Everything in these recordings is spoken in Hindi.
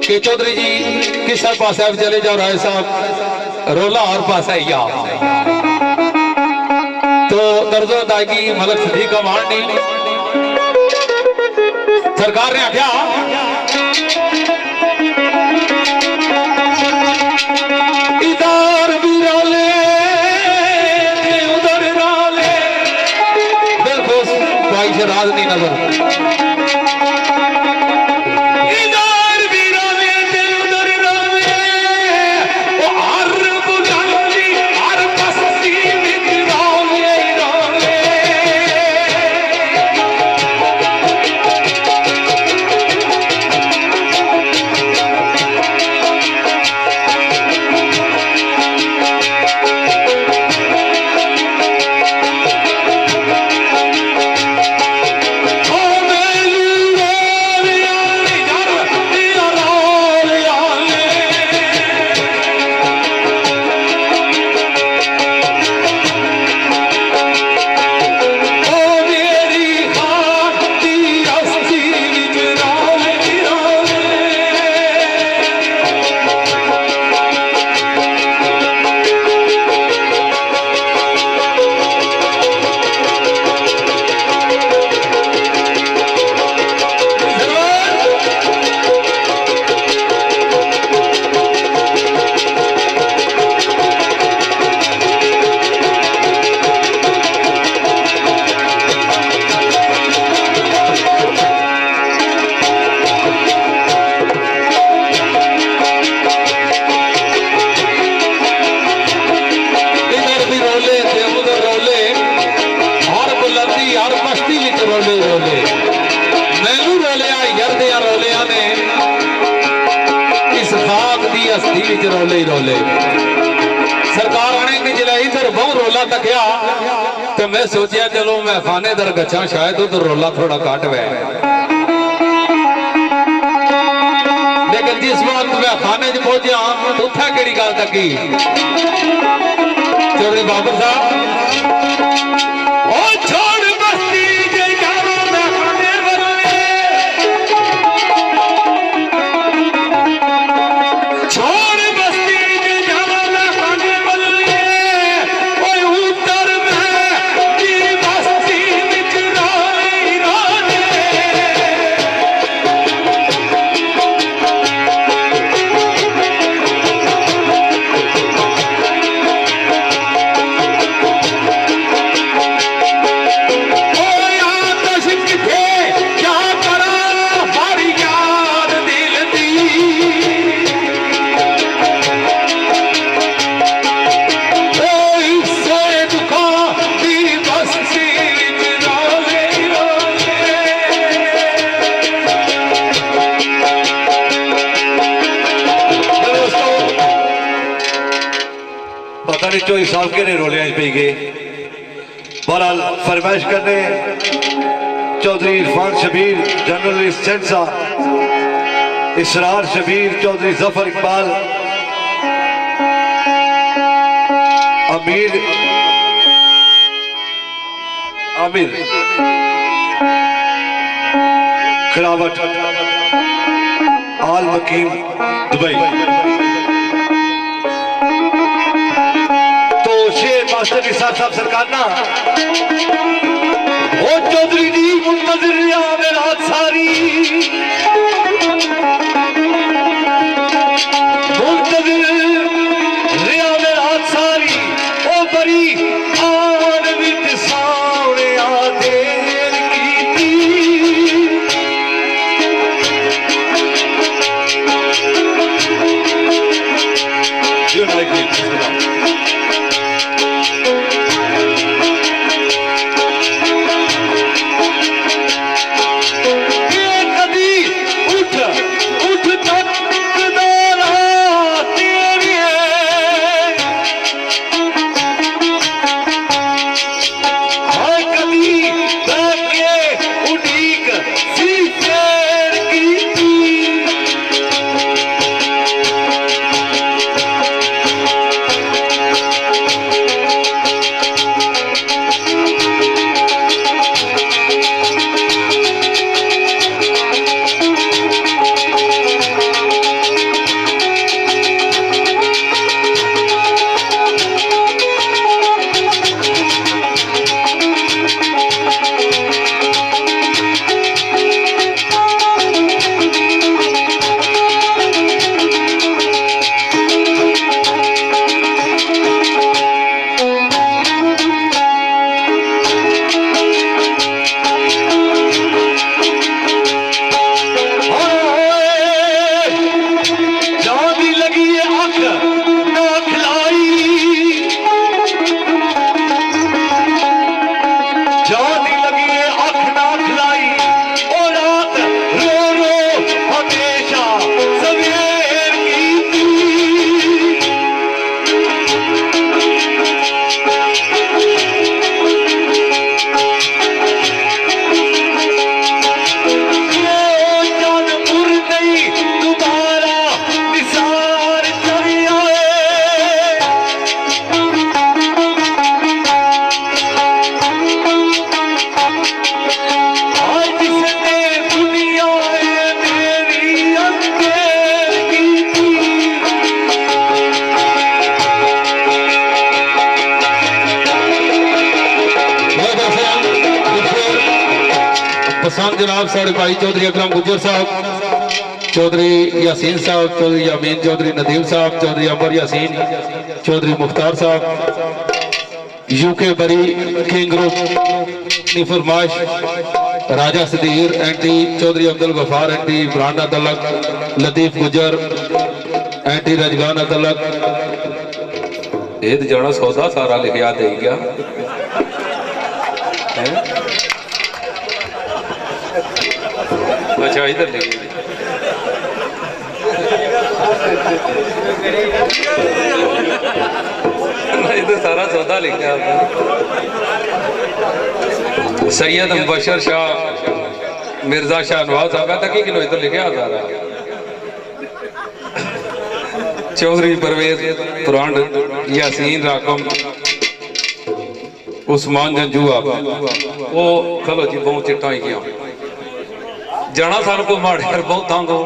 कि चौधरी जी किस पास चले जाओ राय साहब रोला और पास है या तो दर्जो अदायगी मलक सिद्दीक का मान नहीं सरकार ने आख्या इधर भी रोले उधर रोले बिल्कुल भाई से राज नहीं नजर रोले रोले सरकार आने की जिला इधर बहु रोला तकिया तो मैं सोचा चलो मैं खाने दर गच्छा शायद उधर रोला थोड़ा काट वे लेकिन जिस वक्त मैं खाने च पहुंचा तो उत्थे केड़ी गल तकी चौधरी बाबर साहब चौधरी साहब के रोलिया पी गए बहरहाल फरमाइश करने चौधरी इरफान शबीर जनरल सेंसा इसरार शबीर चौधरी जफर इकबाल अमीर आमिर खिलावट आल वकीम दुबई मास्टर निसार साहब सरकार ना ओ चौधरी जी मुंतजिर रात सारी मुंतजिर रात सारी ओ बड़ी आन विच सावने देर कीती यूनाइटेड सन जनाब साढ़े भाई चौधरी अकरम गुज्जर साहब, चौधरी यासीन साहब, चौधरी यामीन चौधरी नदीम साहब, चौधरी अमर यासीन, चौधरी मुख्तार साहब, यूके बरी किंग ग्रुप की फरमाइश, राजा Sadyr anti, Chaudhary Abdul Ghaffar anti, ब्रांडा तलक, लतीफ गुजर एंटी, रजगाना तलक। ये तो जाना सौदा सारा लिखा दे गया। अच्छा इधर लिखे इधर सारा सौदा लिखा। सैयद मुबशर शाह मिर्जा शाह नवाज साहब तक ही किलो इधर लिखा सारा। चौधरी परवेज पुराण, यासीन राकम, उस्मान जंजूआ, वो खलो जी बहुत चिट्टा ही गया जाना साल को माड़े यार बहुत तंग हो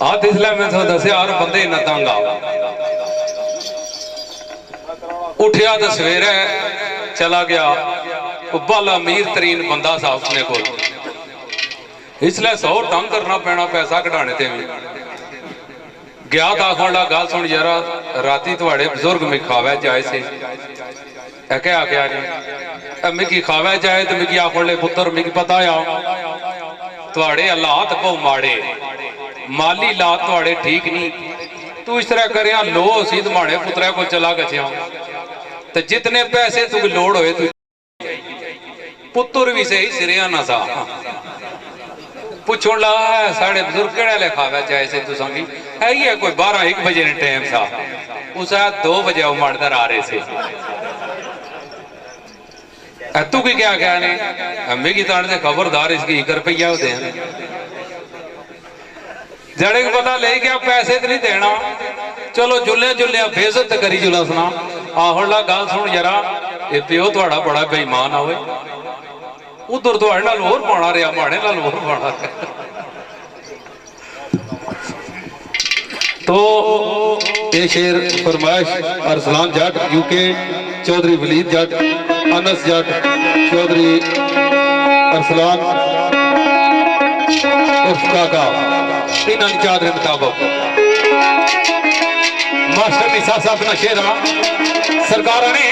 आज इसलिए मैं तो दस यार बंदे इन्ना तंग आ उठिया तो सवेरे चला गया बाला अमीर तरीन बंदा सा उसने को इसलिए 100 तंग करना पैना पैसा कढ़ाने ते भी गया तो आखा गल सुन जरा राती थोड़े बुजुर्ग में खावे जाए से क्या आख्या नहीं मिगी खावे जाए तो मिगी आखो ले पुत्र मिगी पता थोड़े हालात बहु माड़े माली लात थोड़े ठीक नहीं तू इस तरह कर लो सी माड़े पुत्रा को चला गया तो जितने पैसे तू लोड़ होए तू पुत्र भी सही सिरिया ना सा पूछो ला साढ़े बुजुर्ग केड़े ले खावे जाए से तू संगी है ही है कोई 12-1 बजे ने टाइम था उस 2 बजे वो मारदर आ रहे थे तू की क्या क्या ने अम्मी की ताड़ से खबरदार इसकी 1 रुपया होते हैं जड़े को पता ले गया पैसे तो नहीं देना चलो जुले जुले बेइज्जत करी जुला सुना आहला गल सुन जरा ये प्यो थोड़ा बड़ा बेईमान आवे उधर थोड़े नाल होर पाना रहा माड़े नाल होर पाना तो ये शेर फरमाइश अरसलान जट यूके चौधरी वलीद जट अनस जट चौधरी अरसलान उर्फ काका इन चादर मुताबिक मास्टर निसा साहब ना शेरा सरकार ने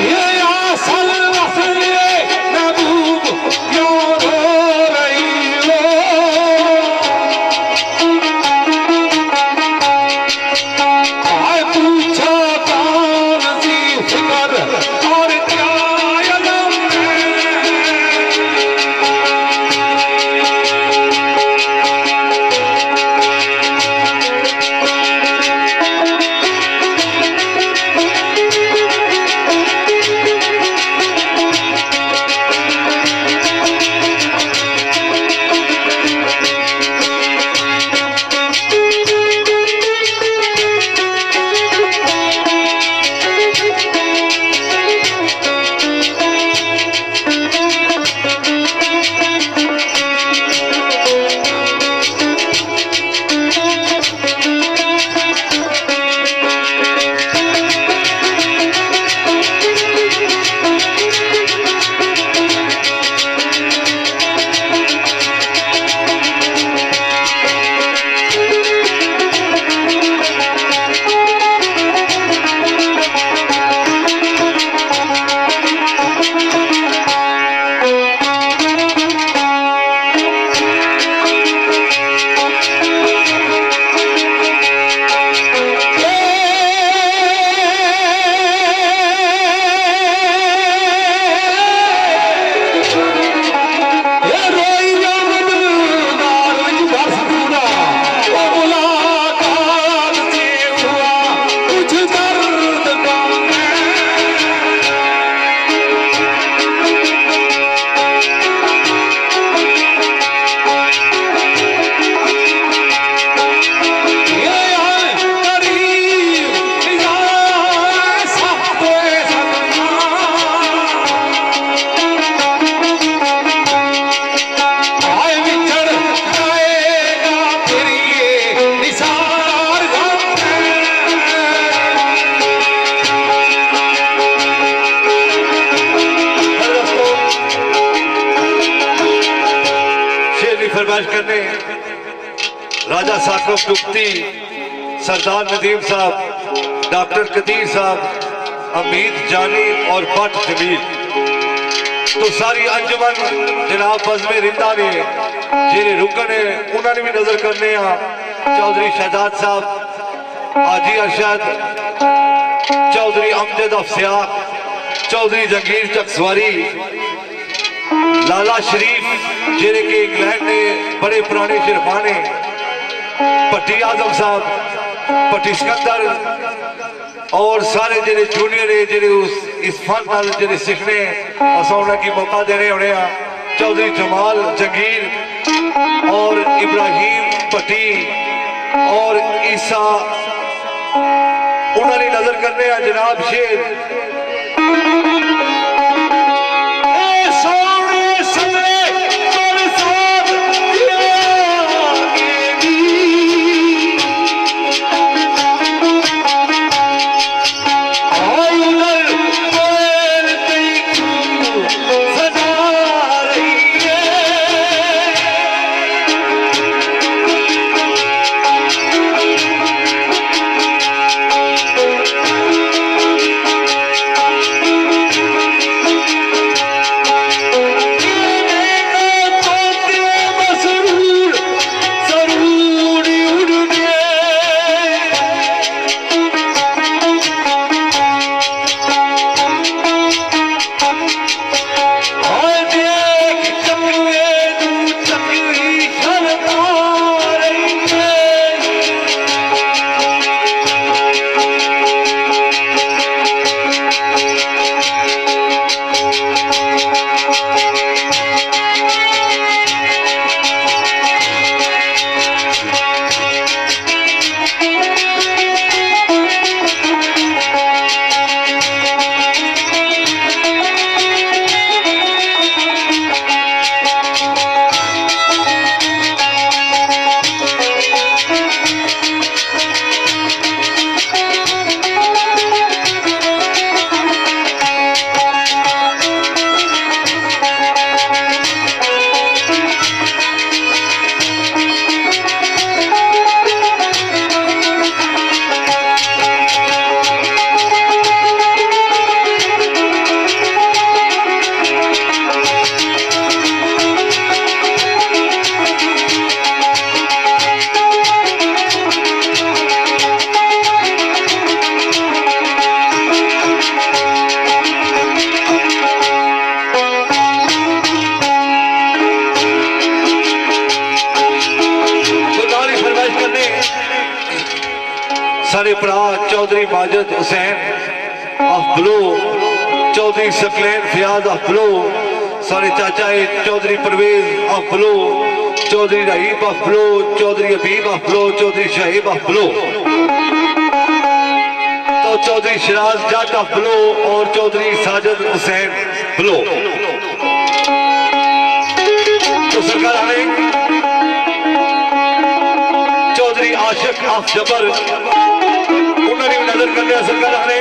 ये आसल साकब दुफ्ती, सरदार नदीम साहब, डॉक्टर कदीर साहब, अमीद जानी और बट जमील। तो सारी अंजुमन जनाब बज़्म रिंदा ने जेरे रुकन है उन्होंने भी नजर करने चौधरी शहजाद साहब, हाजी अरशद, चौधरी अमजद अफसियाक, चौधरी जंगीर चकसवारी, लाला शरीफ जेरे के इंग्लैंड ने बड़े पुराने शिरफाने, पट्टी आजम साहब, पट्टी सिकंदर और सारे जेरे जूनियर है जेरे इस फन नाल जेरे सीखने असा की मौका देने होने चौधरी जमाल जंगीर और इब्राहिम पट्टी और ईसा उन्होंने नजर करने जनाब शेर सारे भरा चौधरी माजिद हुसैन अफबलो, चौधरी सकलैन फयाज अफबलो, सारे चाचा चौधरी परवेज अफबलो, चौधरी रहीब अफबलो, चौधरी हबीब अफबलो, चौधरी शाहिब अफबलो, तो चौधरी शराज जट अफबलो और चौधरी साजिद हुसैन बलो। तो सरकार हमें चौधरी आशिक अफ जबर उन्होंने नजर करने सरकार ने